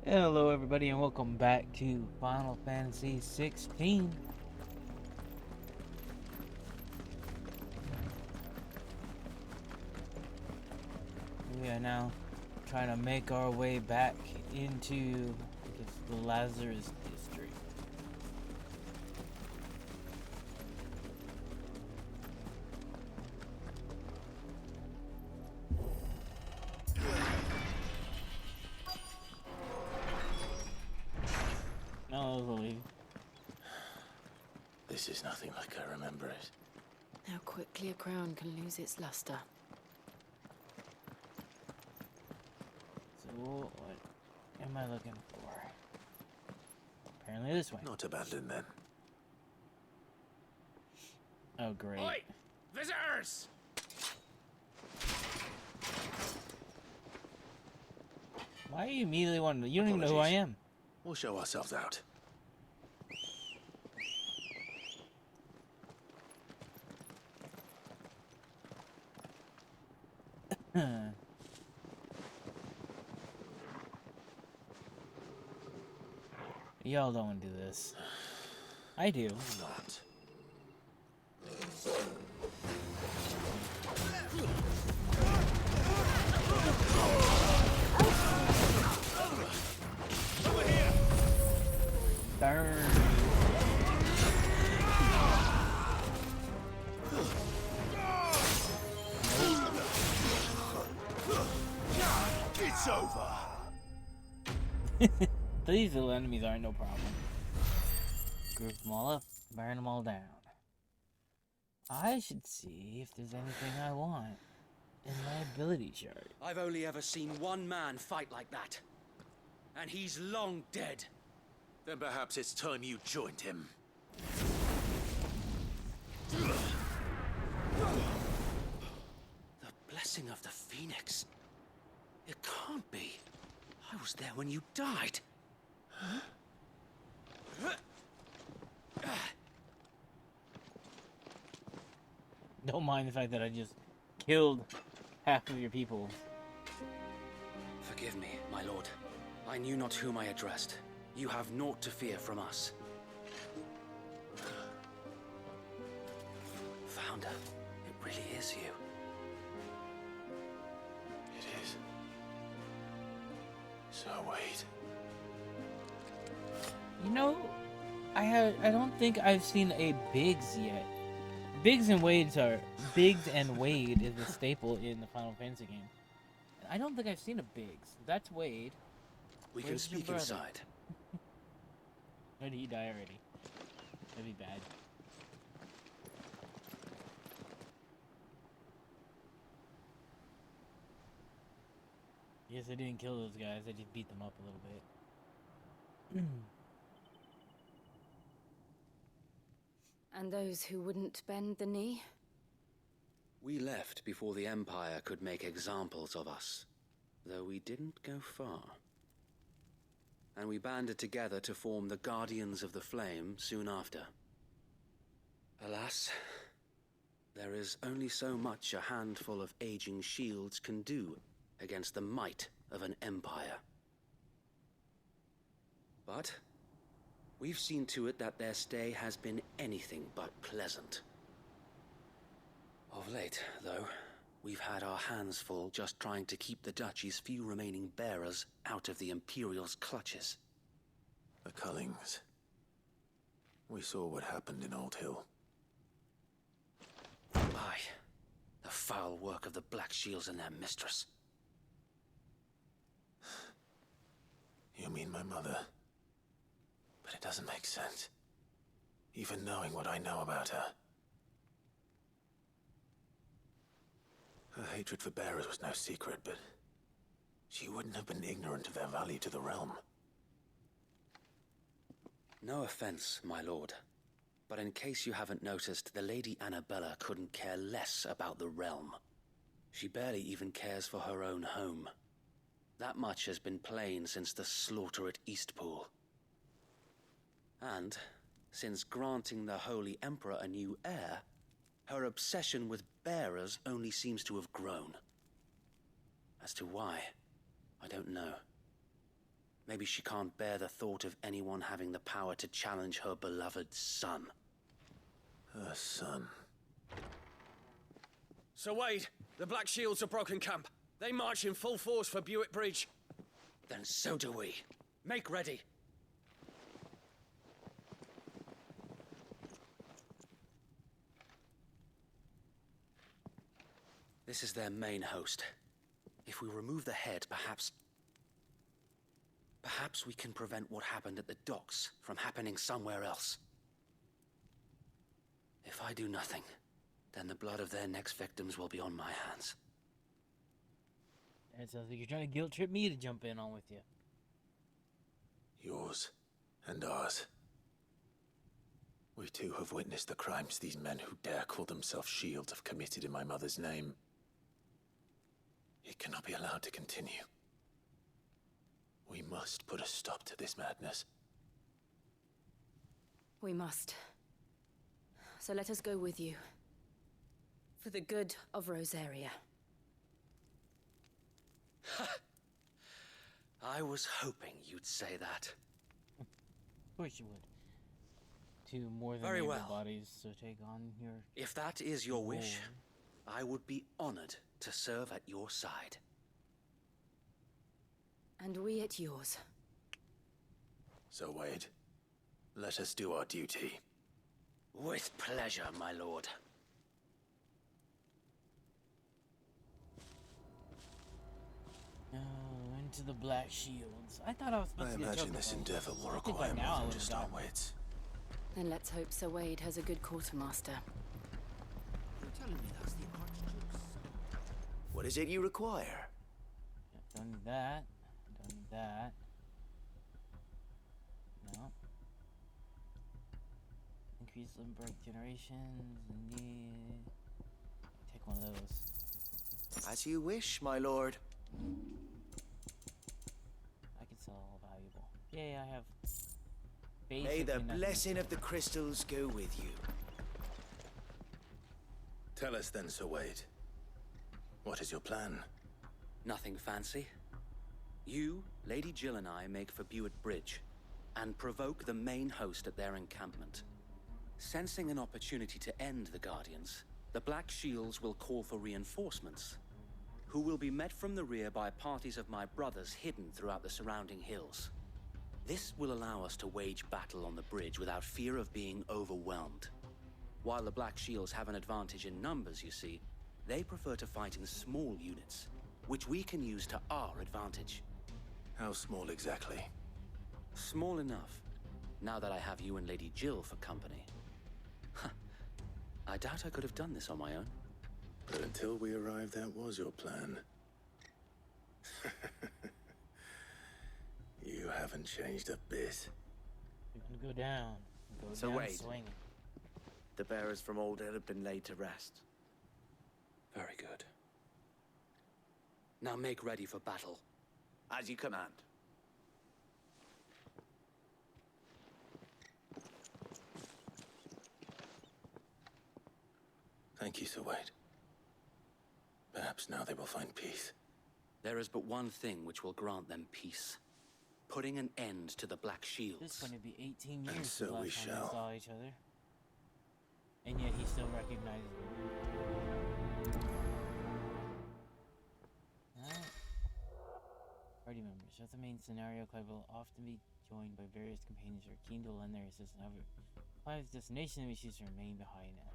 Hello, everybody, and welcome back to Final Fantasy 16. We are now trying to make our way back into the Lazarus District. No, Lily. This is nothing like I remember it. How quickly a crown can lose its luster. So, what am I looking for? Apparently this way. Not abandoned then. Oh, great. Oi! Visitors! Why are you immediately wanting to? You don't even know who I am. We'll show ourselves out. Y'all don't want to do this. I do. Not. Burn. It's over. These little enemies aren't no problem. Group them all up, burn them all down. I should see if there's anything I want in my ability chart. I've only ever seen one man fight like that. And he's long dead. Then perhaps it's time you joined him. The blessing of the Phoenix. It can't be. I was there when you died. Don't mind the fact that I just killed half of your people. Forgive me, my lord. I knew not whom I addressed. You have naught to fear from us. Founder, it really is you. It is. So wait. You know, I don't think I've seen a Biggs yet. Biggs and Wade is a staple in the Final Fantasy game. I don't think I've seen a Biggs. That's Wade. We can Where's your speak brother? inside. Or did he die already? That'd be bad. Yes, I didn't kill those guys. I just beat them up a little bit. And those who wouldn't bend the knee? We left before the Empire could make examples of us, though we didn't go far. And we banded together to form the Guardians of the Flame soon after. Alas, there is only so much a handful of aging shields can do against the might of an empire. But we've seen to it that their stay has been anything but pleasant. Of late, though, we've had our hands full just trying to keep the Duchy's few remaining bearers out of the Imperial's clutches. The Cullings. We saw what happened in Old Hill. Aye, the foul work of the Black Shields and their mistress. You mean my mother? But it doesn't make sense. Even knowing what I know about her. Her hatred for bearers was no secret, but she wouldn't have been ignorant of their value to the realm. No offense, my lord, but in case you haven't noticed, the Lady Annabella couldn't care less about the realm. She barely even cares for her own home. That much has been plain since the slaughter at Eastpool. And, since granting the Holy Emperor a new heir, her obsession with bearers only seems to have grown. As to why, I don't know. Maybe she can't bear the thought of anyone having the power to challenge her beloved son. Her son. Sir Wade, the Black Shields have broken camp. They march in full force for Buick Bridge. Then so do we. Make ready. This is their main host. If we remove the head, perhaps we can prevent what happened at the docks from happening somewhere else. If I do nothing, then the blood of their next victims will be on my hands. It sounds like you're trying to guilt trip me to jump in on with you. Yours and ours. We too have witnessed the crimes these men who dare call themselves Shields have committed in my mother's name. It cannot be allowed to continue. We must put a stop to this madness. We must. So let us go with you. For the good of Rosaria. I was hoping you'd say that. Of course you would. Two more than Very able well. bodies to take on your... If that is your wish, Lord. I would be honored to serve at your side. And we at yours. So, Wade, let us do our duty. With pleasure, my lord. Oh, into the Black Shields. I thought I was supposed I to get imagine this chocobo. endeavor will I think require by now more I than would've just our gotten it. wits. Then let's hope Sir Wade has a good quartermaster. You're telling me that's the Archduke's son? What is it you require? Yeah, don't need that. Don't need that. No. Increase limb break generations. Need... Take one of those. As you wish, my lord. I can sell all valuable. Yay, I have... May basically the nothing. blessing of the crystals go with you. Tell us then, Sir Wade. What is your plan? Nothing fancy. You, Lady Jill and I make for Buick Bridge and provoke the main host at their encampment. Sensing an opportunity to end the Guardians, the Black Shields will call for reinforcements, who will be met from the rear by parties of my brothers hidden throughout the surrounding hills. This will allow us to wage battle on the bridge without fear of being overwhelmed. While the Black Shields have an advantage in numbers, you see, they prefer to fight in small units, which we can use to our advantage. How small exactly? Small enough, now that I have you and Lady Jill for company. I doubt I could have done this on my own. But until we arrived, that was your plan. You haven't changed a bit. We're gonna go down. Go So down Wade. swinging. The bearers from Oldale have been laid to rest. Very good. Now make ready for battle. As you command. Thank you, Sir Wade. Perhaps now they will find peace. There is but one thing which will grant them peace. Putting an end to the Black This Shields. is going to be 18 years And since so the we last time shall. we saw each other. And yet he still recognizes me. Alright. Party members. Throughout the main scenario, Clive will often be joined by various companions who are keen to lend their assistance. However, Clive's destination we choose to remain behind now.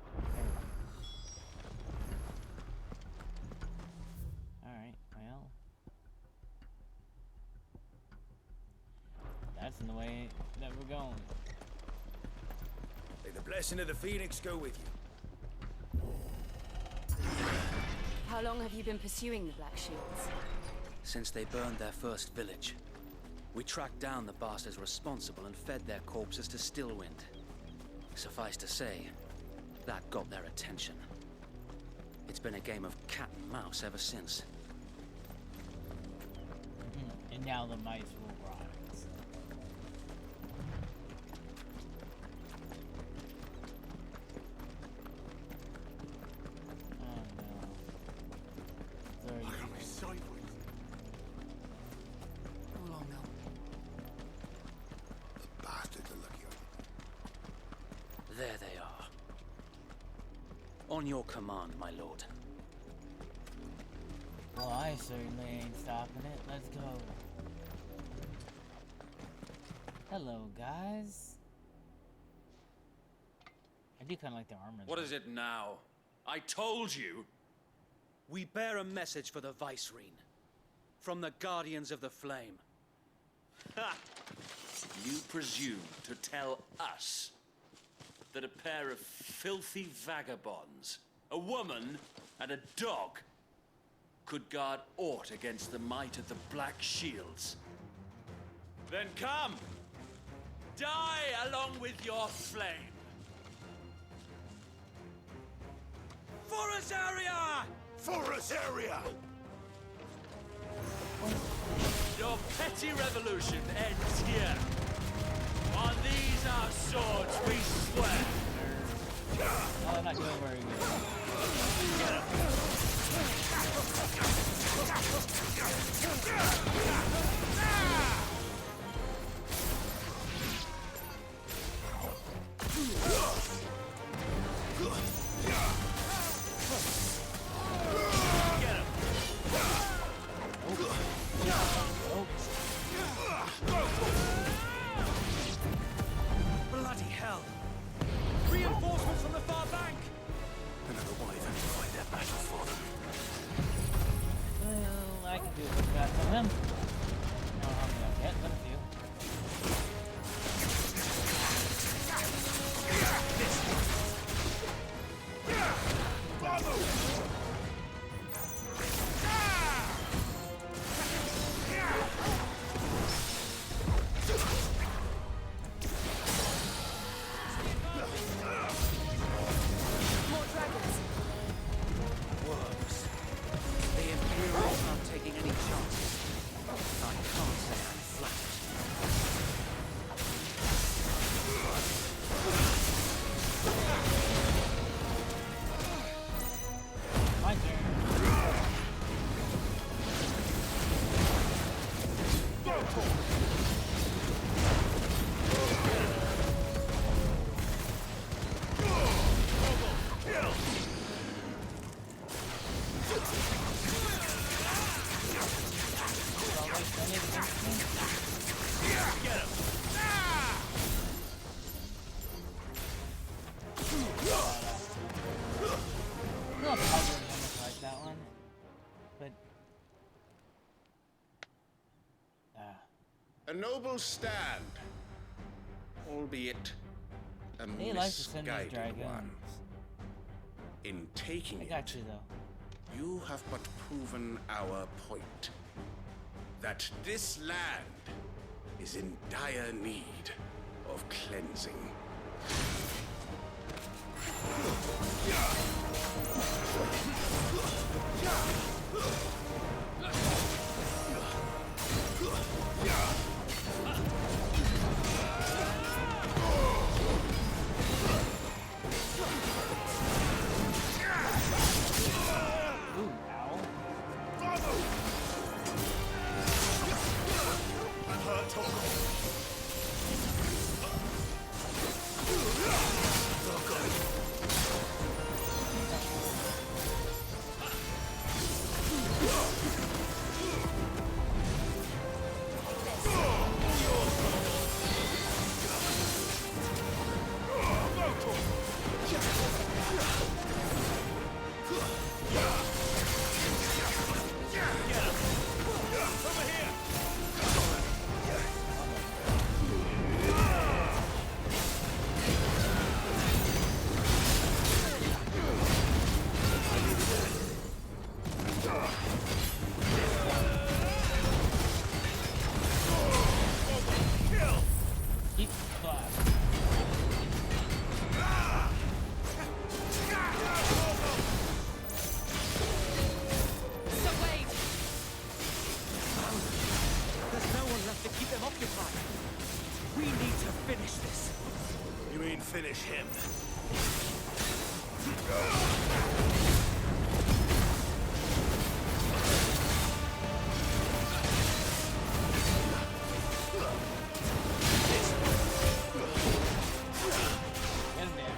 Alright, well. That's in the way that we're going. May the blessing of the Phoenix go with you. How long have you been pursuing the Black Shields? Since they burned their first village, we tracked down the bastards responsible and fed their corpses to Stillwind. Suffice to say, that got their attention. It's been a game of cat and mouse ever since. And now the mice will rise. Oh no. Sorry. I got me sideways. How long now? On your command, my lord. Well, I certainly ain't stopping it. Let's go. Hello, guys. I do kind of like the armor. What is it now? I told you! We bear a message for the Vicereine. From the Guardians of the Flame. Ha! You presume to tell us that a pair of filthy vagabonds, a woman and a dog, could guard aught against the might of the Black Shields? Then come! Die along with your flame! For Azaria! For Azaria! Your petty revolution ends here. On these our swords we swear. Oh, not doing very good. Bloody hell! Reinforcements from the far bank! Another wyvern to fight that battle for them. Well, I can do a quick fast on him. No, how many I'll get, but a few. More dragons. Worms. The Imperials aren't taking any chances. I can't say I'm flattered. My turn. Not probably almost like that one, but A noble stand, albeit a they like to send these misguided dragons. one. In taking I it, got you though. you have but proven our point. That this land is in dire need of cleansing. Ooh, ow. Keep flat. So wait. There's no one left to keep them occupied. We need to finish this. You mean finish him? Get in there.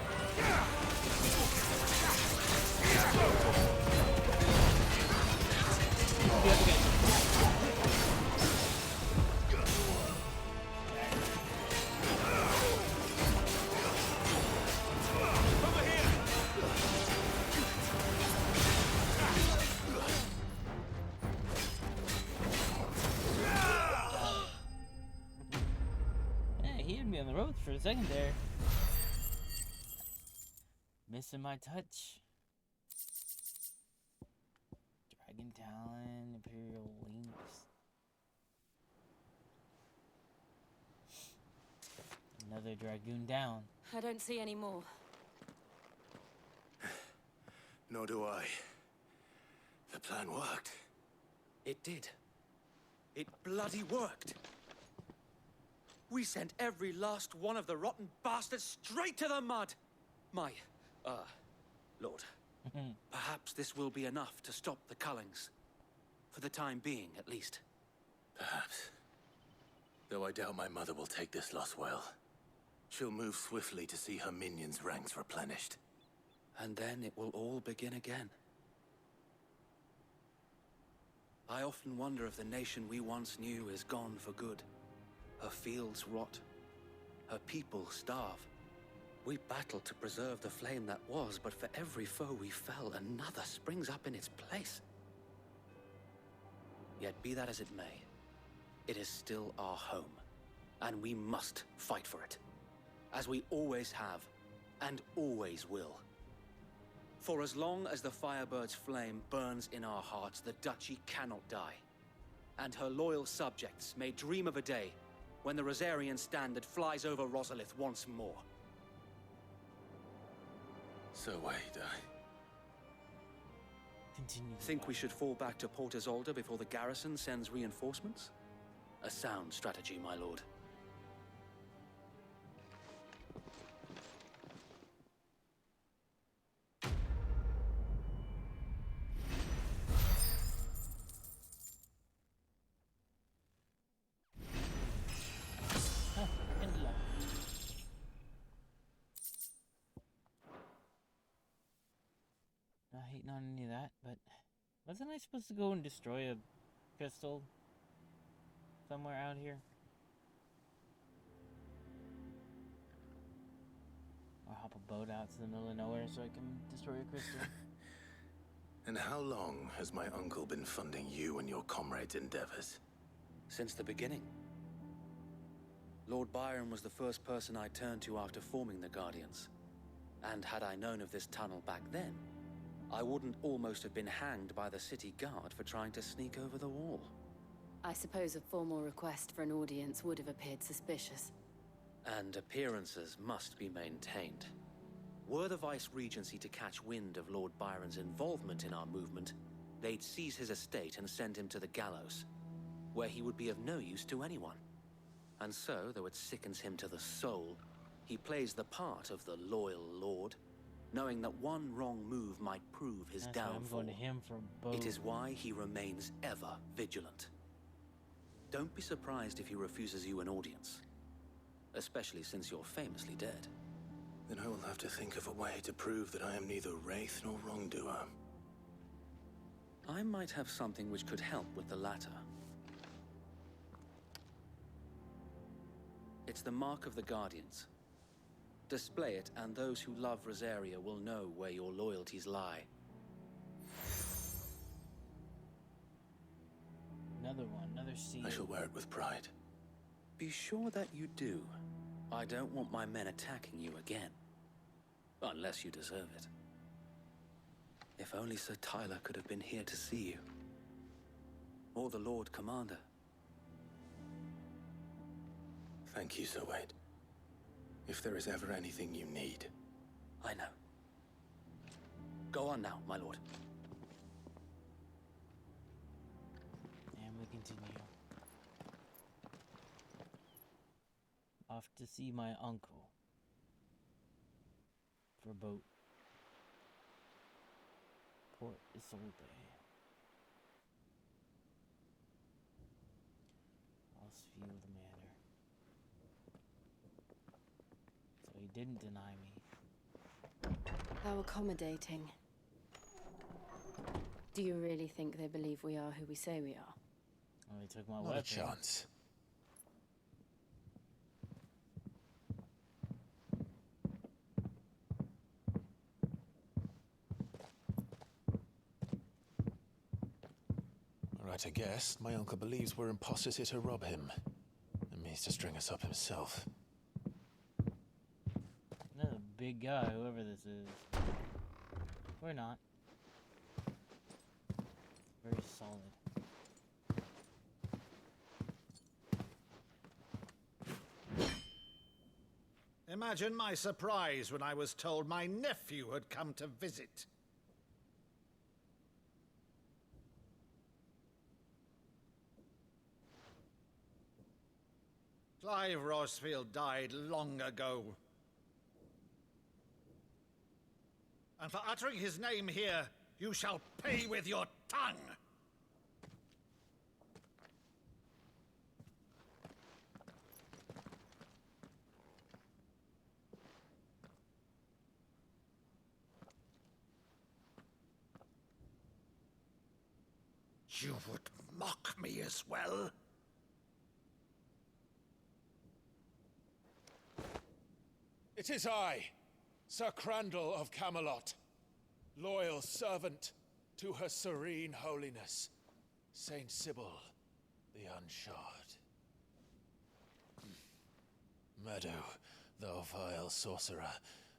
me on the ropes for a second there. Missing my touch. Dragon Talon, Imperial Links. Another Dragoon down. I don't see any more. Nor do I. The plan worked. It did. It bloody worked. We sent every last one of the rotten bastards straight to the mud. My, Lord. Perhaps this will be enough to stop the Cullings. For the time being, at least. Perhaps. Though I doubt my mother will take this loss well. She'll move swiftly to see her minions' ranks replenished. And then it will all begin again. I often wonder if the nation we once knew is gone for good. Her fields rot. Her people starve. We battled to preserve the flame that was, but for every foe we fell, another springs up in its place. Yet be that as it may, it is still our home, and we must fight for it, as we always have, and always will. For as long as the Firebird's flame burns in our hearts, the Duchy cannot die. And her loyal subjects may dream of a day when the Rosarian standard flies over Rosalith once more. So wait, Continue. Think we should fall back to Port Isolde before the garrison sends reinforcements? A sound strategy, my lord. Not hating on any of that, but wasn't I supposed to go and destroy a crystal somewhere out here? Or hop a boat out to the middle of nowhere so I can destroy a crystal? And how long has my uncle been funding you and your comrades' endeavors? Since the beginning. Lord Byron was the first person I turned to after forming the Guardians. And had I known of this tunnel back then, I wouldn't almost have been hanged by the city guard for trying to sneak over the wall. I suppose a formal request for an audience would have appeared suspicious. And appearances must be maintained. Were the Vice-Regency to catch wind of Lord Byron's involvement in our movement, they'd seize his estate and send him to the gallows, where he would be of no use to anyone. And so, though it sickens him to the soul, he plays the part of the loyal lord, knowing that one wrong move might prove his That's why downfall. I'm going to him for both. It is why he remains ever vigilant. Don't be surprised if he refuses you an audience, especially since you're famously dead. Then I will have to think of a way to prove that I am neither wraith nor wrongdoer. I might have something which could help with the latter. It's the mark of the Guardians. Display it, and those who love Rosaria will know where your loyalties lie. Another one, another seal. I shall wear it with pride. Be sure that you do. I don't want my men attacking you again. Unless you deserve it. If only Sir Tyler could have been here to see you. Or the Lord Commander. Thank you, Sir Wade. If there is ever anything you need. I know. Go on now, my lord. And we continue. Off to see my uncle. For boat. Port Isolde. Osfield Manor. So he didn't deny me. How accommodating. Do you really think they believe we are who we say we are? Oh, he took my Not weapon. a chance. Right, I guess. My uncle believes we're imposters here to rob him. And means to string us up himself. big guy, whoever this is. Or not. Very solid. Imagine my surprise when I was told my nephew had come to visit. Clive Rosfield died long ago. And for uttering his name here, you shall pay with your tongue! You would mock me as well? It is I, Sir Crandall of Camelot, loyal servant to Her Serene Holiness, Saint Sybil the Unshod. Meadow, thou vile sorcerer,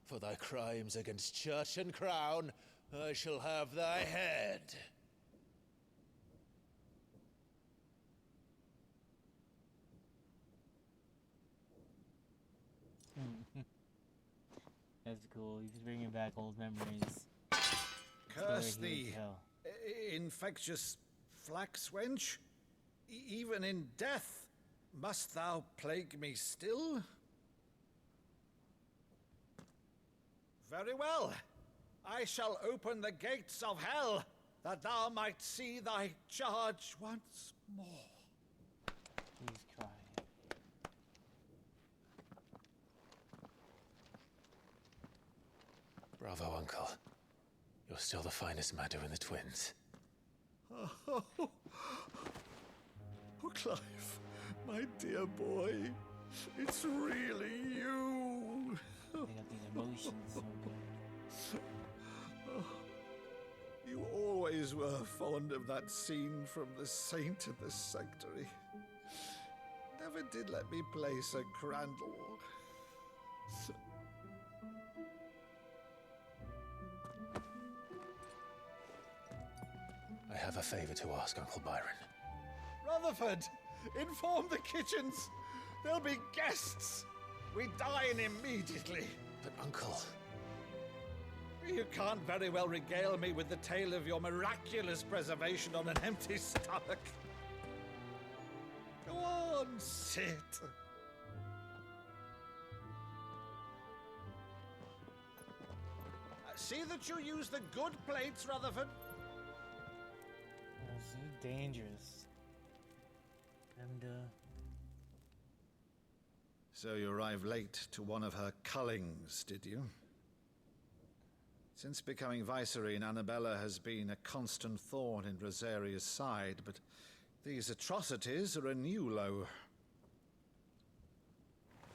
for thy crimes against church and crown, I shall have thy head. That's cool. He's bringing back old memories. Curse thee, infectious flax wench. Even in death, must thou plague me still? Very well. I shall open the gates of hell, that thou might see thy charge once more. He's crying. Bravo, Uncle. You're still the finest Meadow in the twins. Oh, Clive, my dear boy, it's really you. They got these emotions so good. You always were fond of that scene from The Saint in the Sanctuary. Never did let me play Sir Crandall. I have a favor to ask, Uncle Byron. Rutherford, inform the kitchens. There'll be guests. We dine immediately. But, Uncle... You can't very well regale me with the tale of your miraculous preservation on an empty stomach. Go on, sit. See that you use the good plates, Rutherford. This is dangerous. And, So you arrived late to one of her cullings, did you? Since becoming Vicereine, Annabella has been a constant thorn in Rosaria's side, but these atrocities are a new low.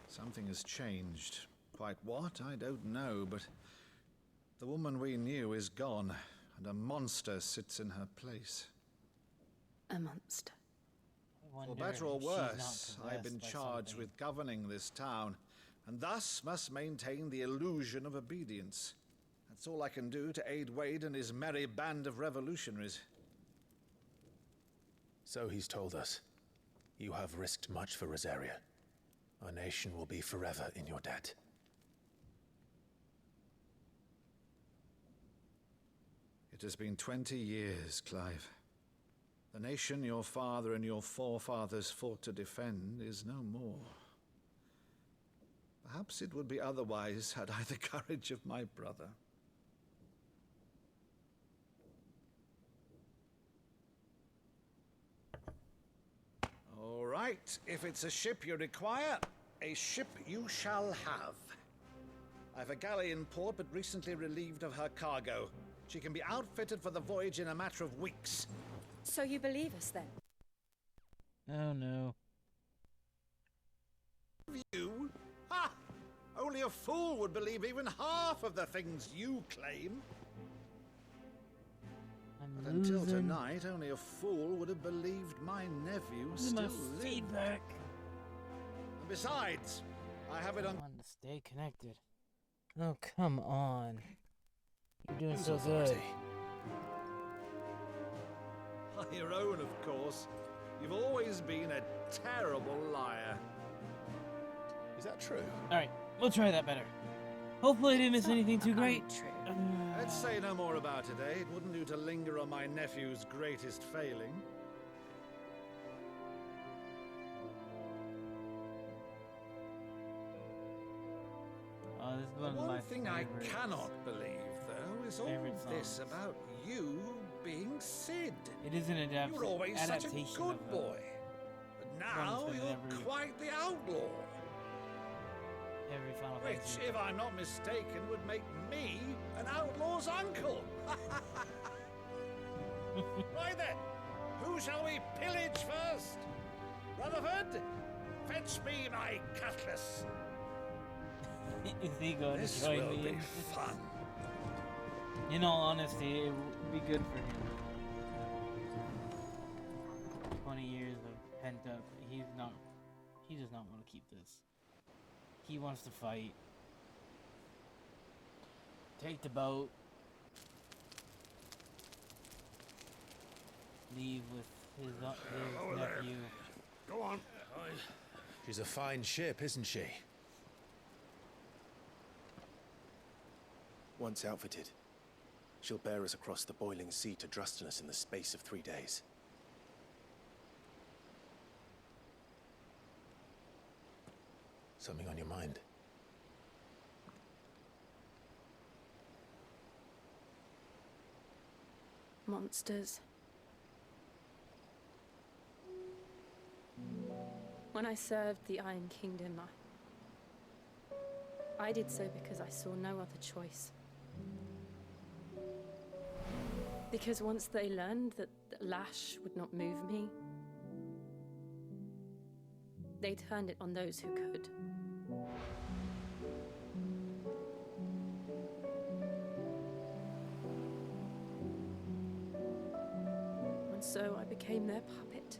Something has changed. Quite what, I don't know, but the woman we knew is gone, and a monster sits in her place. A monster. For better or worse, I've been charged with governing this town, and thus must maintain the illusion of obedience. That's all I can do to aid Wade and his merry band of revolutionaries. So he's told us. You have risked much for Rosaria. Our nation will be forever in your debt. It has been 20 years, Clive. The nation your father and your forefathers fought to defend is no more. Perhaps it would be otherwise had I the courage of my brother. All right, if it's a ship you require, a ship you shall have. I've a galley in port, but recently relieved of her cargo. She can be outfitted for the voyage in a matter of weeks. So you believe us then? oh no. You? Ha! Only a fool would believe even half of the things you claim. I'm But until losing tonight, only a fool would have believed my nephew my still lived. feedback. And besides, I have it on... I want to stay connected. Oh, come on. You're doing Whose so good. authority? Your own, of course. You've always been a terrible liar. Is that true? Alright, we'll try that better. Hopefully I didn't miss anything too great. Untrue. Let's say no more about it, eh? It wouldn't do to linger on my nephew's greatest failing. Oh, this is The one of my one thing I favorites. cannot believe, though, is all Favorite this songs. about you being Sid. It is an You were always such a adaptation good of boy. But now ones that you're never- quite the outlaw. every Final Which, Fantasy. if I'm not mistaken, would make me an outlaw's uncle. Right then, who shall we pillage first? Rutherford, fetch me my cutlass. Is he going This to join will me? be in- fun. In all honesty, it would be good for him. 20 years of pent up. He does not want to keep this. He wants to fight. Take the boat. Leave with his nephew. Go on. She's a fine ship, isn't she? Once outfitted, she'll bear us across the boiling sea to Drustinus in the space of 3 days. Something on your mind? Monsters. When I served the Iron Kingdom, I did so because I saw no other choice. Because once they learned that Lash would not move me, they turned it on those who could. And so I became their puppet.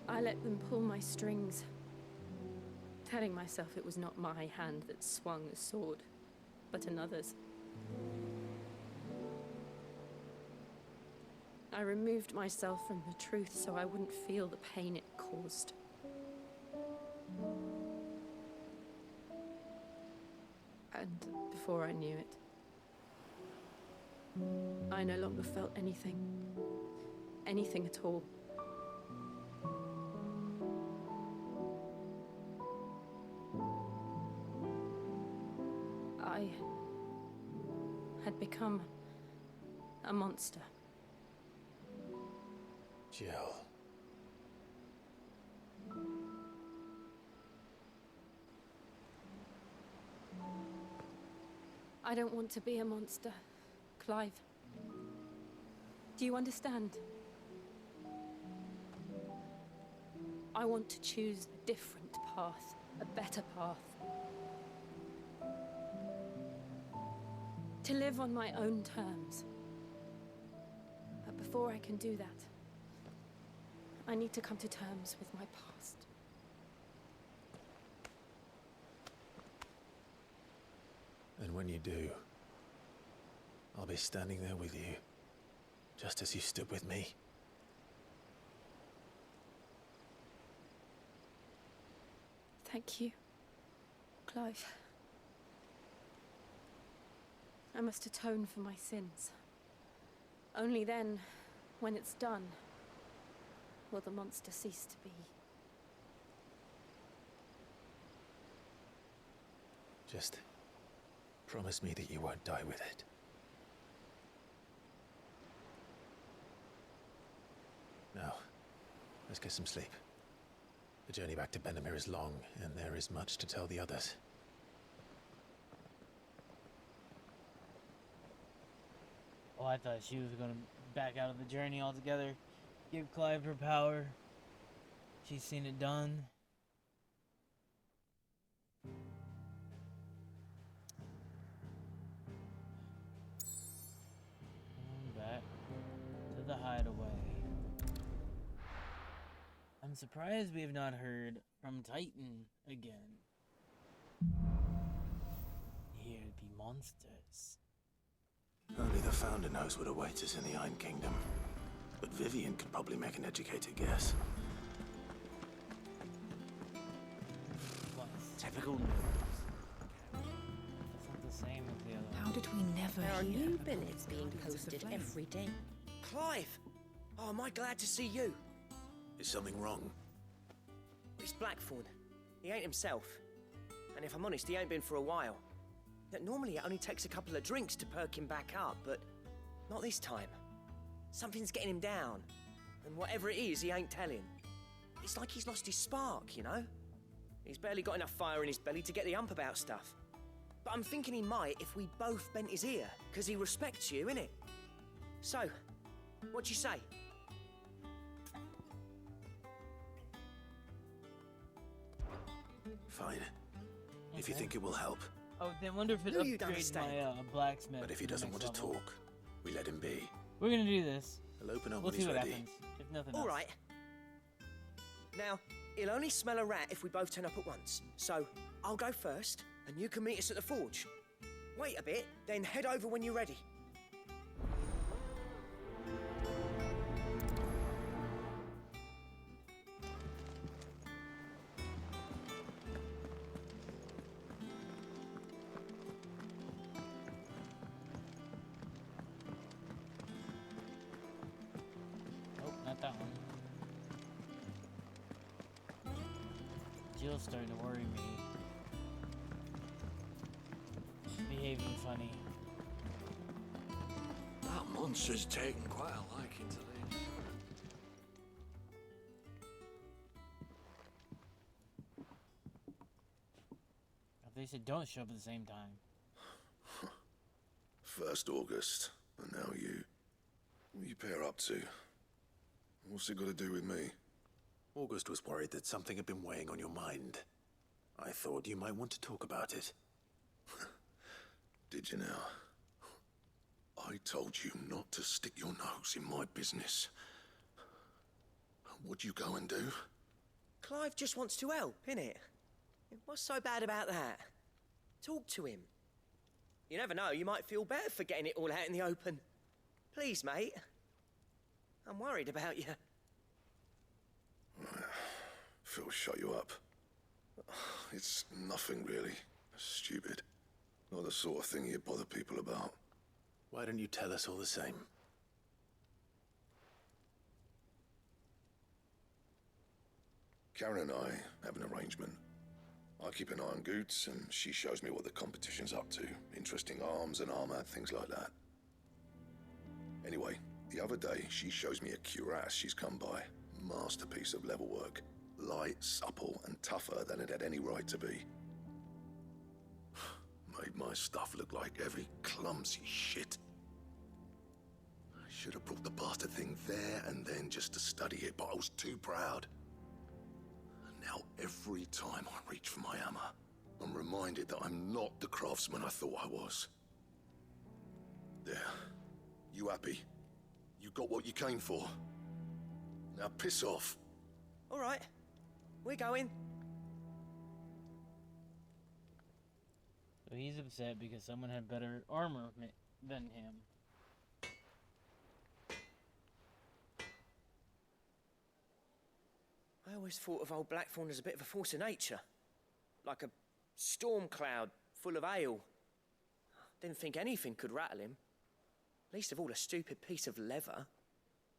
I let them pull my strings, telling myself it was not my hand that swung the sword, but another's. I removed myself from the truth so I wouldn't feel the pain it caused. And before I knew it, I no longer felt anything. Anything at all. I had become a monster. Jill. I don't want to be a monster, Clive. Do you understand? I want to choose a different path, a better path. To live on my own terms. But before I can do that, I need to come to terms with my past. And when you do, I'll be standing there with you, just as you stood with me. Thank you, Clive. I must atone for my sins. Only then, when it's done, will the monster cease to be. Just promise me that you won't die with it. Now, let's get some sleep. The journey back to Benamir is long, and there is much to tell the others. Oh, I thought she was gonna back out of the journey altogether. Give Clive her power. She's seen it done. And back to the hideaway. I'm surprised we have not heard from Titan again. monsters. Only the Founder knows what awaits us in the Iron Kingdom. But Vivian could probably make an educated guess. Typical. It's not the same as the other one. How did we never There are hear new about billets the being Guardians of the posted Flame? every day. Clive! Oh, am I glad to see you? Is something wrong? It's Blackthorn. He ain't himself. And if I'm honest, he ain't been for a while. Normally it only takes a couple of drinks to perk him back up, but not this time. Something's getting him down. And whatever it is, he ain't telling. It's like he's lost his spark, you know? He's barely got enough fire in his belly to get the ump about stuff. But I'm thinking he might if we both bent his ear, because he respects you, innit? So, what do you say? Fine. If you Okay. think it will help. Oh, then wonder if it No, you don't upgrades my understand. blacksmith. But if he to the doesn't next want to level. talk, we let him be. We're gonna do this. He'll open up We'll when see he's what ready. happens. If nothing All else. right. Now, he'll only smell a rat if we both turn up at once. So, I'll go first, and you can meet us at the forge. Wait a bit, then head over when you're ready. Nope, not that one. Jill's starting to worry me. Behaving funny. That monster's taken quite a liking to this. They said don't show up at the same time. First August, and now you. What are you pair up to? What's it got to do with me? August was worried that something had been weighing on your mind. I thought you might want to talk about it. Did you now? I told you not to stick your nose in my business. What'd you go and do? Clive just wants to help, innit? What's so bad about that? Talk to him. You never know, you might feel better for getting it all out in the open. Please, mate. I'm worried about you. Phil, shut you up. It's nothing really. Stupid. Not the sort of thing you bother people about. Why don't you tell us all the same? Karen and I have an arrangement. I keep an eye on Goots, and she shows me what the competition's up to. Interesting arms and armor, things like that. Anyway, the other day, she shows me a cuirass she's come by. Masterpiece of level work. Light, supple, and tougher than it had any right to be. Made my stuff look like heavy, clumsy shit. I should have brought the bastard thing there and then just to study it, but I was too proud. And now every time I reach for my hammer, I'm reminded that I'm not the craftsman I thought I was. There. You happy? You got what you came for? Now piss off. All right, we're going. So he's upset because someone had better armor than him. I always thought of old Blackthorn as a bit of a force of nature. Like a storm cloud full of ale. Didn't think anything could rattle him. Least of all a stupid piece of leather.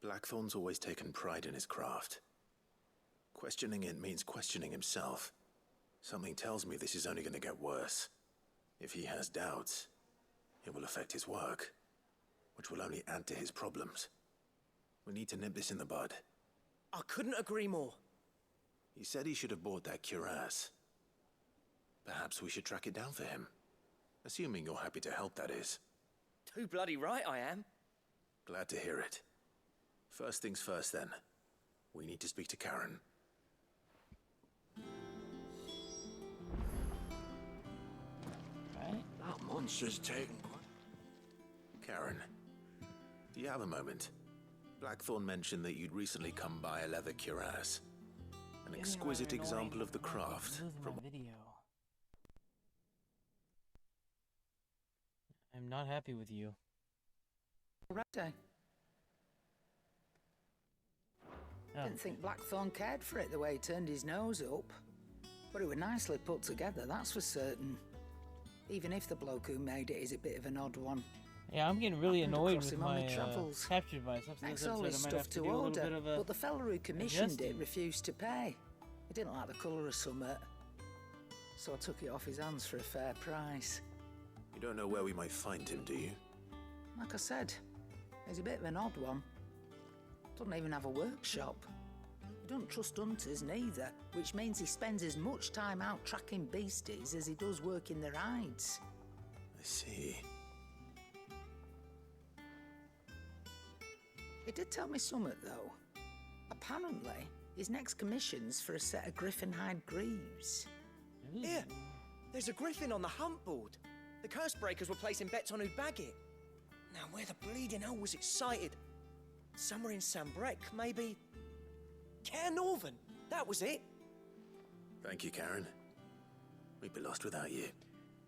Blackthorn's always taken pride in his craft. Questioning it means questioning himself. Something tells me this is only going to get worse. If he has doubts, it will affect his work, which will only add to his problems. We need to nip this in the bud. I couldn't agree more. He said he should have bought that cuirass. Perhaps we should track it down for him. Assuming you're happy to help, that is. Too bloody right I am. Glad to hear it. First things first, then. We need to speak to Karen. Right? That monster's taken quite... Karen, do you have a moment? Blackthorn mentioned that you'd recently come by a leather cuirass. An exquisite example of the craft from... Video. I'm not happy with you. Already. Oh. Didn't think Blackthorn cared for it the way he turned his nose up. But it was nicely put together, that's for certain. Even if the bloke who made it is a bit of an odd one. Yeah, I'm getting really Happened annoyed across with him on my my travels. capture device. After this Makes all episode, his I might have stuff to to do a little order, bit of a but the fella who commissioned adjusting. it refused to pay. He didn't like the colour of summit, so I took it off his hands for a fair price. You don't know where we might find him, do you? Like I said, he's a bit of an odd one. Doesn't even have a workshop. He doesn't trust hunters neither, which means he spends as much time out tracking beasties as he does working their hides. I see. He did tell me something, though. Apparently, his next commission's for a set of griffin hide greaves. Here, there's a griffin on the hunt board. The curse breakers were placing bets on who'd bag it. Now, where the bleeding hell was it sighted? Somewhere in Sambrec, maybe. Caer Norvin, that was it. Thank you, Karen. We'd be lost without you.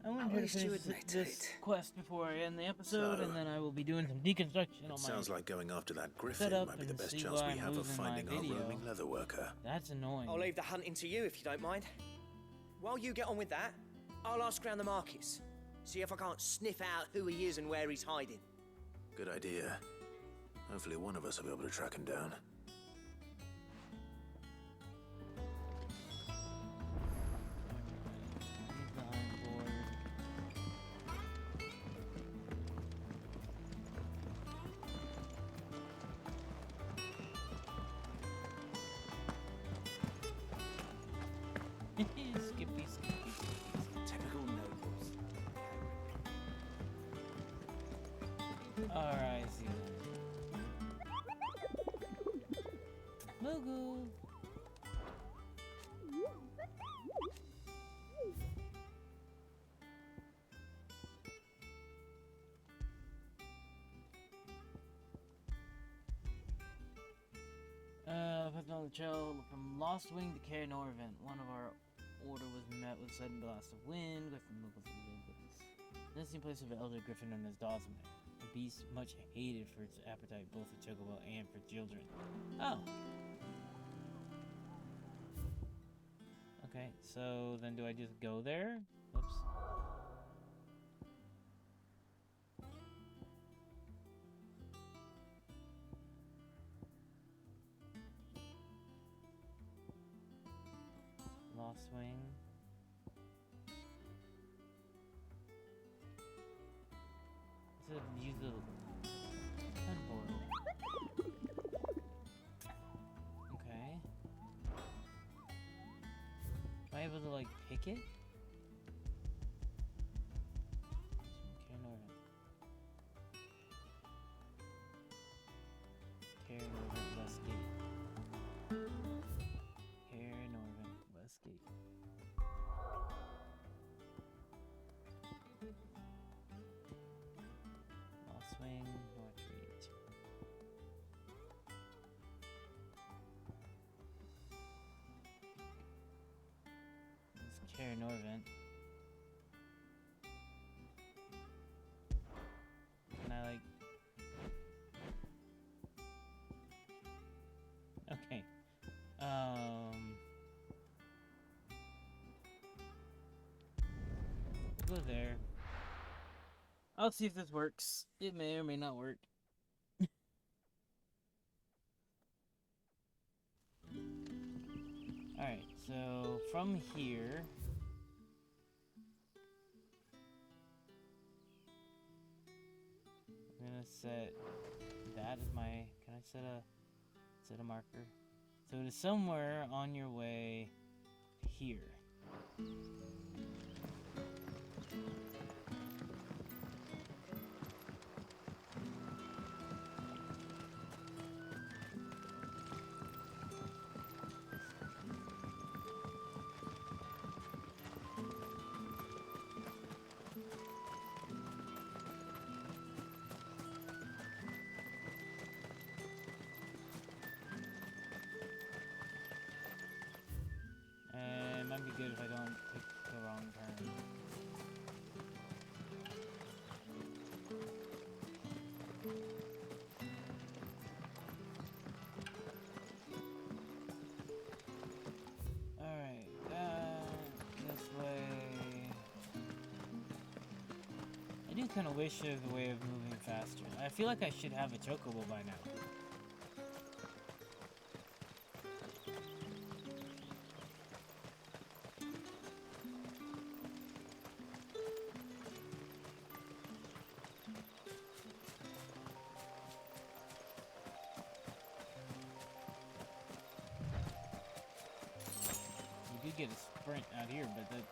I want At to least you finish admit this it. quest before I end the episode, So, and then I will be doing some deconstruction on my Sounds like going after that griffin setup might be the and best see chance why we I'm have of losing my finding our video. roaming leather worker. That's annoying. I'll leave the hunting to you if you don't mind. While you get on with that, I'll ask around the markets. See if I can't sniff out who he is and where he's hiding. Good idea. Hopefully one of us will be able to track him down. Skippy, skippy. Typical nobles. Alright, see then. Mugu! Put on the trail from Lost Wing to Caer Norvin. One of our order was met with a sudden blast of wind. Griffin Muggles and Wilburys. Nesting place of an elder griffin known as Dawsmare. A beast much hated for its appetite both for chocobo and for children. Oh. Okay, so then do I just go there? Oops. Lost Wing. So use the pen board. Okay. Am I able to like pick it? Caer Norvin. Caer Norvin Westgate. Caer Norvin Westgate. Lost Wing, Northreach. It's Caer Norvin. Can I like... Okay. We'll go there. I'll see if this works. It may or may not work. Alright, so from here... I'm gonna set that as my... Can I set a marker? So it is somewhere on your way here. It might be good if I don't pick do kind of wish there was a way of moving faster. I feel like I should have a chocobo by now. You do get a sprint out here, but that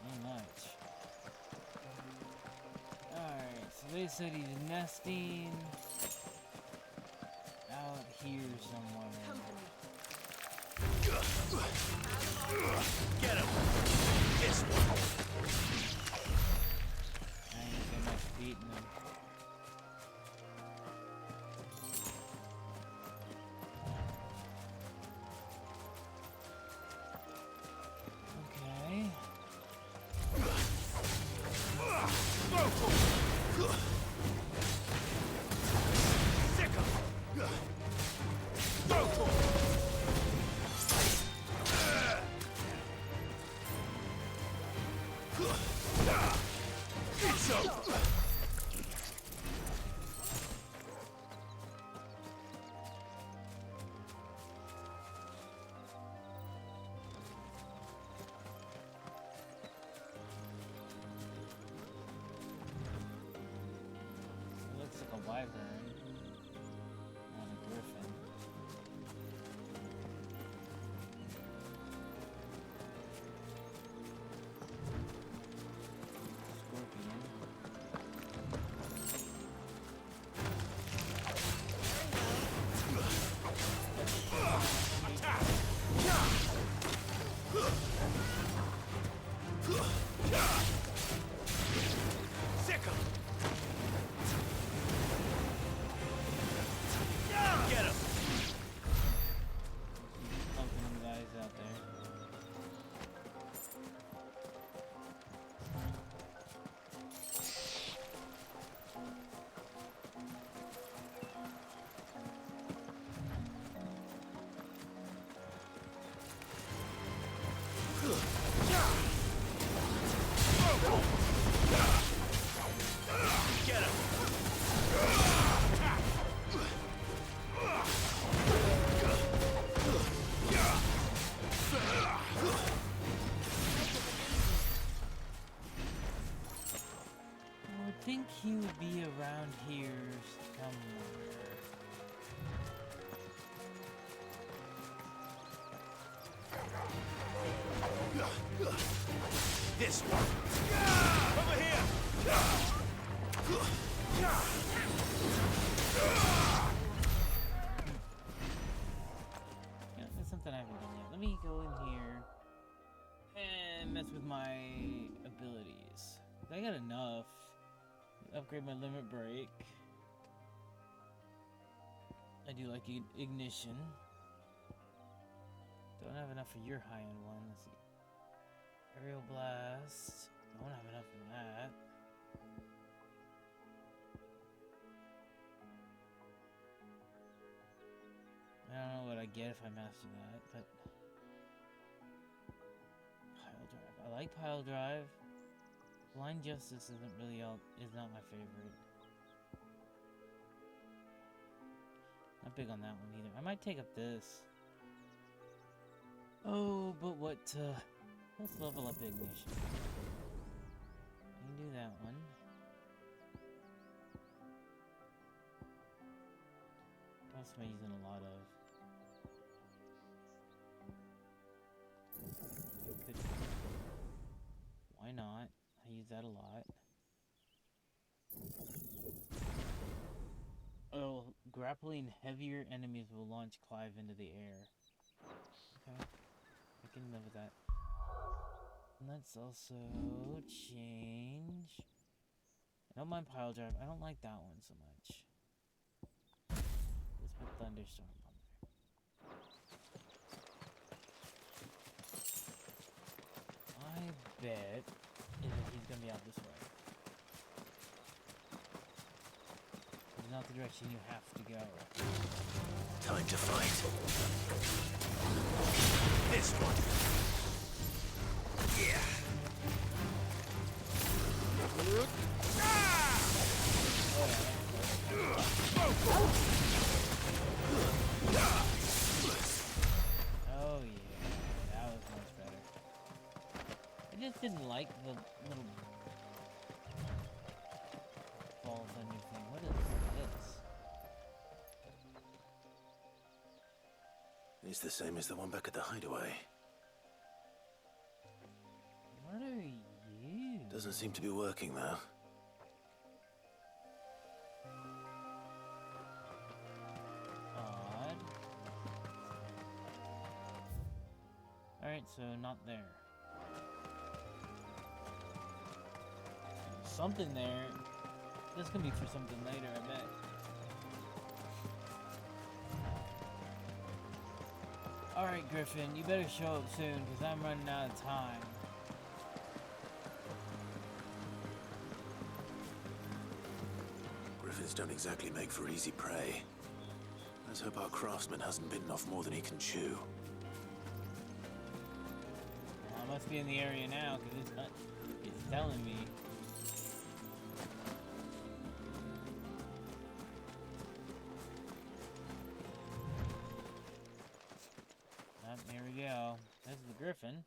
not much. Alright, so they said he's nesting out here somewhere. Get him! This one! I ain't so much beating him. Okay. Looks like a wyvern, not a griffin. Get him! Pumping them guys out there. Get him! I would think he would be around here somewhere. This one! Over here! Yeah, that's something I haven't done yet. Let me go in here and mess with my abilities. I got enough. Upgrade my limit break. I do like ignition. Don't have enough for your high-end one. Let's see. Aerial blast. Don't have enough for that. I don't know what I get if I master that, but pile drive. I like pile drive. Blind justice isn't really is not my favorite. Not big on that one either. I might take up this. Oh, but what? Let's level up ignition. I can do that one. What else am I using a lot of? Why not? I use that a lot. Oh, grappling heavier enemies will launch Clive into the air. Okay, I can live with that. And let's also change. I don't mind pile drive. I don't like that one so much. Let's put thunderstorm on there. I bet he's gonna be out this way. It's not the direction you have to go. Time to fight. This one. Yeah. didn't like the little balls on your thing. What is this? It's the same as the one back at the hideaway. What are you? Doesn't seem to be working, though. Odd. Alright, so not there. Something there. This can be for something later, I bet. Alright, Griffin, you better show up soon, because I'm running out of time. Griffins don't exactly make for easy prey. Let's hope our craftsman hasn't bitten off more than he can chew. I must be in the area now, because it's telling me. There we go. This is the Griffin.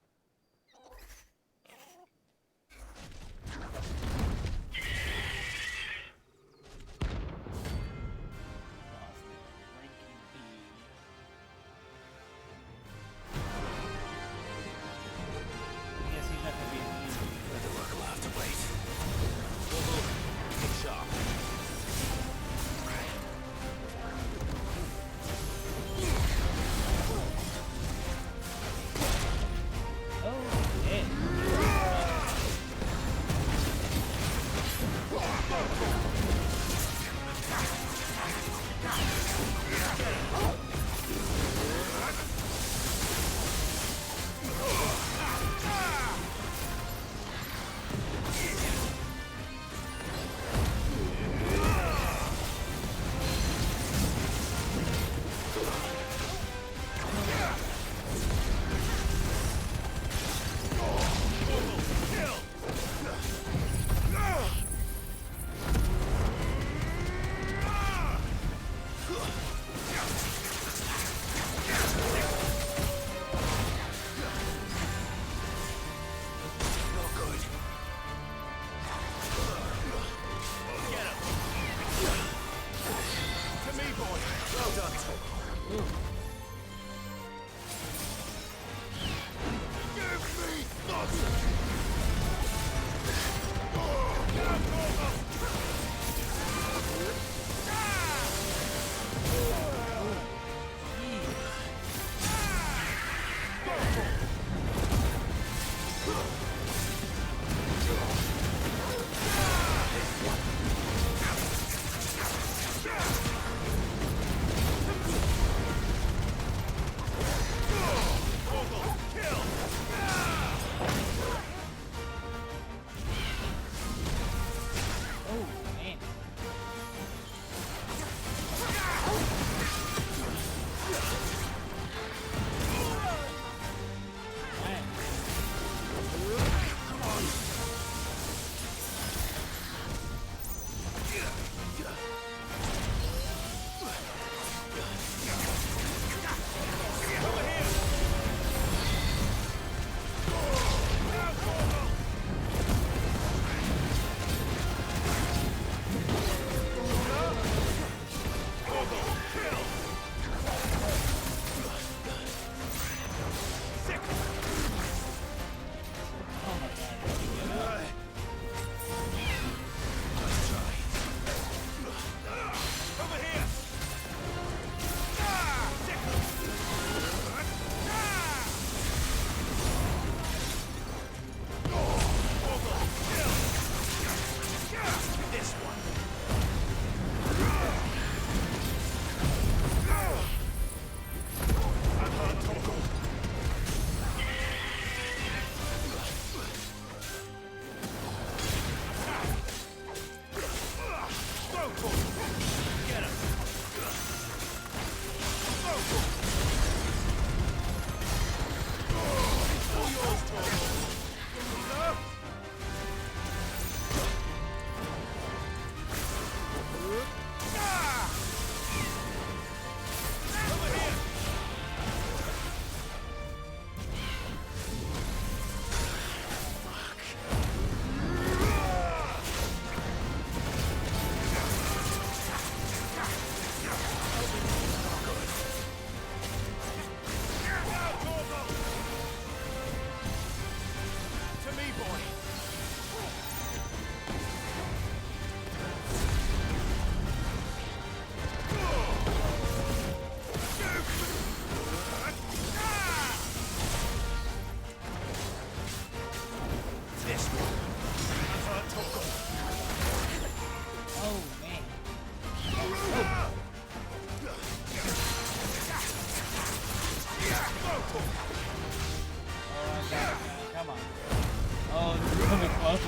close.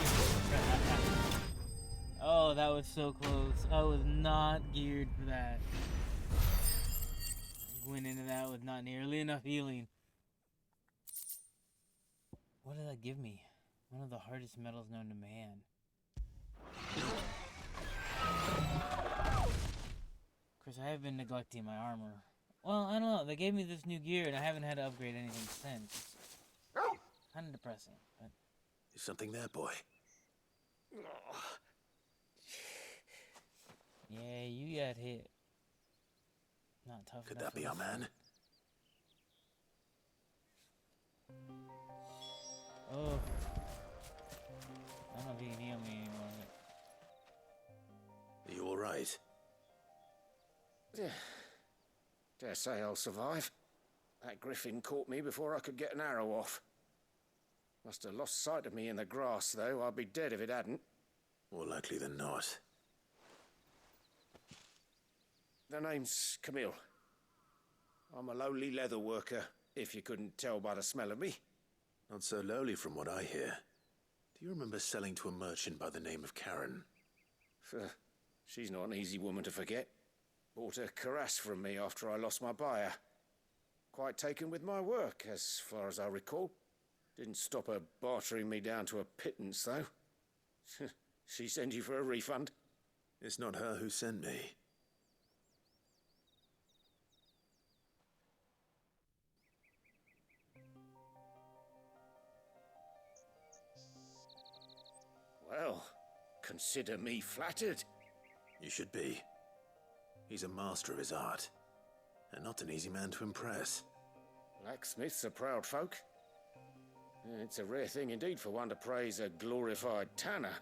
Oh, that was so close. I was not geared for that. Went into that with not nearly enough healing. What did that give me? One of the hardest metals known to man. Of course, I have been neglecting my armor. Well, I don't know. They gave me this new gear, and I haven't had to upgrade anything since. Kind of depressing, but... Is something there, boy? Yeah, you got hit. Not tough Could enough that be for our this man? Oh. I don't know if he can heal me anymore. Are you alright? Dare say I'll survive. That griffin caught me before I could get an arrow off. Must have lost sight of me in the grass, though. I'd be dead if it hadn't. More likely than not. The name's Camille. I'm a lowly leather worker, if you couldn't tell by the smell of me. Not so lowly from what I hear. Do you remember selling to a merchant by the name of Karen? She's not an easy woman to forget. Bought a cuirass from me after I lost my buyer. Quite taken with my work, as far as I recall. Didn't stop her bartering me down to a pittance, though. She send you for a refund? It's not her who sent me. Well, consider me flattered. You should be. He's a master of his art, and not an easy man to impress. Blacksmiths are proud folk. It's a rare thing indeed for one to praise a glorified tanner.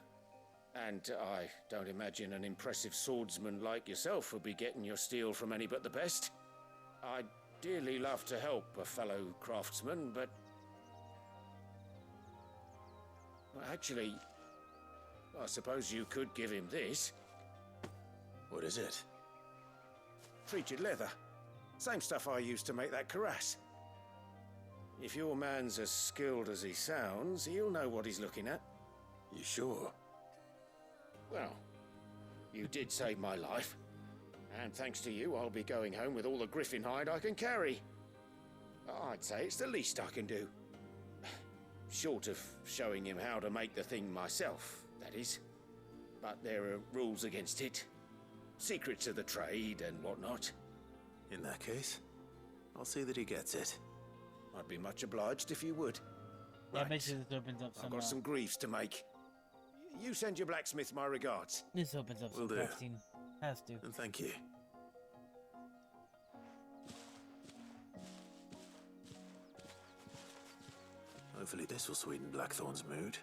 And I don't imagine an impressive swordsman like yourself would be getting your steel from any but the best. I'd dearly love to help a fellow craftsman, but... Well, actually, I suppose you could give him this. What is it? Treated leather. Same stuff I used to make that cuirass. If your man's as skilled as he sounds, he'll know what he's looking at. You sure? Well, you did save my life. And thanks to you, I'll be going home with all the griffin hide I can carry. I'd say it's the least I can do. Short of showing him how to make the thing myself, that is. But there are rules against it. Secrets of the trade and whatnot. In that case, I'll see that he gets it. I'd be much obliged if you would. Yeah, I bet you this opens up some... I've got some griefs to make. You send your blacksmith my regards. This opens up some crafting. Has to. And thank you. Hopefully this will sweeten Blackthorn's mood.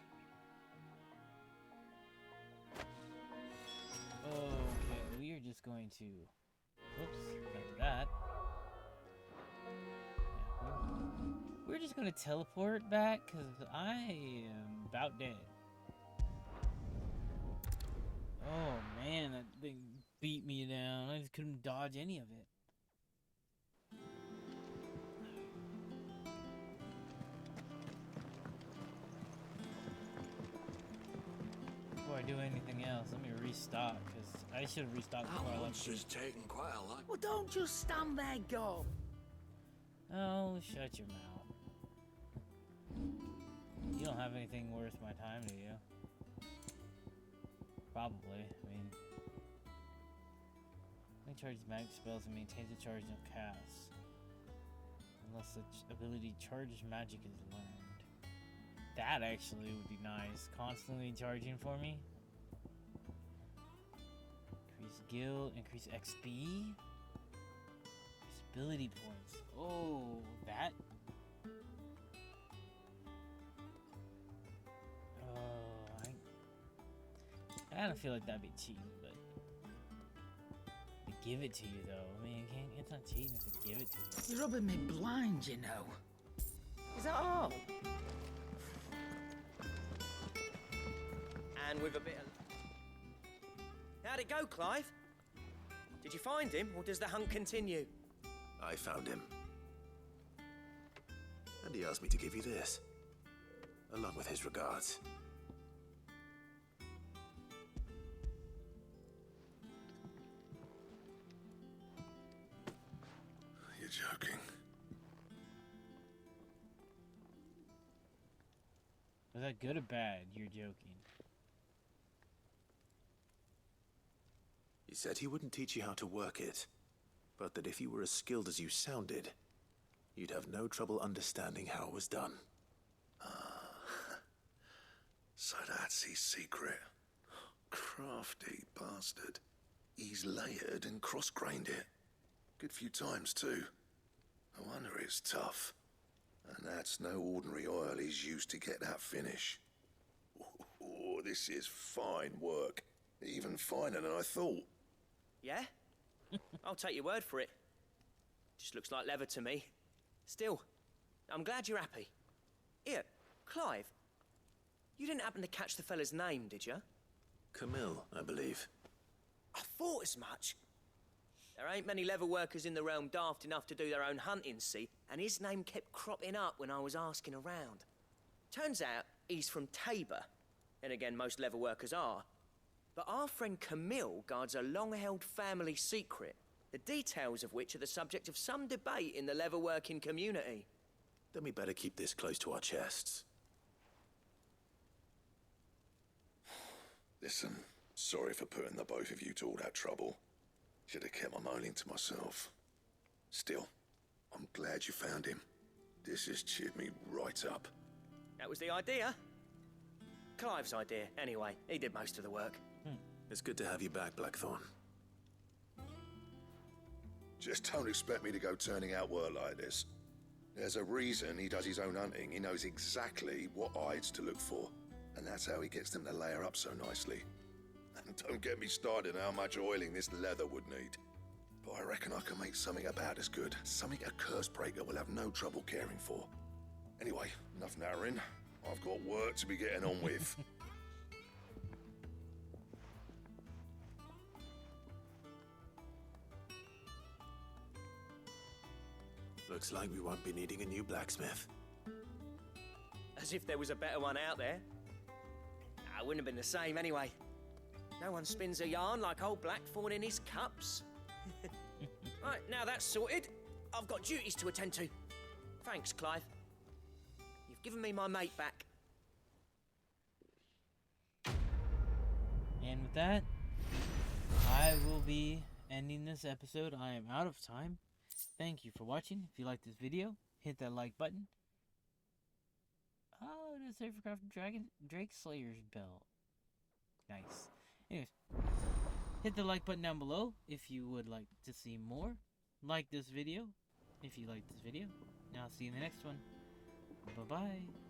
Okay, we are just going to... Whoops, can't do that. We're just going to teleport back, because I am about dead. Oh man, that thing beat me down. I just couldn't dodge any of it. Before I do anything else, let me restock, because I should have restocked before I left. Monster's taking quite a lot. Well, don't just stand there, go. Oh, shut your mouth. You don't have anything worth my time, do you? Probably. I mean, only charges magic spells and maintains a charge no casts, unless the ability charges magic is learned. That actually would be nice. Constantly charging for me. Increase guild, increase XP, increase ability points. Oh, that. I kind of feel like that'd be cheating, but they give it to you though. I mean, it's not cheating if they give it to you. You're rubbing me blind, you know. Is that all? And with a bit of... How'd it go, Clive? Did you find him, or does the hunt continue? I found him. And he asked me to give you this, along with his regards. Was that good or bad? You're joking. He said he wouldn't teach you how to work it, but that if you were as skilled as you sounded, you'd have no trouble understanding how it was done. So that's his secret. Crafty bastard. He's layered and cross-grained it. Good few times, too. No wonder it's tough. And that's no ordinary oil he's used to get that finish. Oh, this is fine work. Even finer than I thought. Yeah? I'll take your word for it. Just looks like leather to me. Still, I'm glad you're happy. Here, Clive. You didn't happen to catch the fella's name, did you? Camille, I believe. I thought as much. There ain't many leather workers in the realm daft enough to do their own hunting, see? And his name kept cropping up when I was asking around. Turns out he's from Tabor. And again, most leather workers are. But our friend Camille guards a long-held family secret, the details of which are the subject of some debate in the leather-working community. Then we better keep this close to our chests. Listen, sorry for putting the both of you to all that trouble. Should have kept my moaning to myself. Still, I'm glad you found him. This has cheered me right up. That was the idea. Clive's idea, anyway. He did most of the work. It's good to have you back, Blackthorn. Just don't expect me to go turning out word like this. There's a reason he does his own hunting. He knows exactly what hides to look for. And that's how he gets them to layer up so nicely. And don't get me started on how much oiling this leather would need. But I reckon I can make something about as good. Something a Cursebreaker will have no trouble caring for. Anyway, enough narrowing. I've got work to be getting on with. Looks like we won't be needing a new blacksmith. As if there was a better one out there. It wouldn't have been the same anyway. No one spins a yarn like old Blackthorn in his cups. Right, now that's sorted. I've got duties to attend to. Thanks, Clive. You've given me my mate back. And with that, I will be ending this episode. I am out of time. Thank you for watching. If you like this video, hit that like button. Oh, it is Sabercraft Drake Slayer's belt. Nice. Anyways, hit the like button down below if you would like to see more. Like this video if you like this video. And I'll see you in the next one. Bye-bye.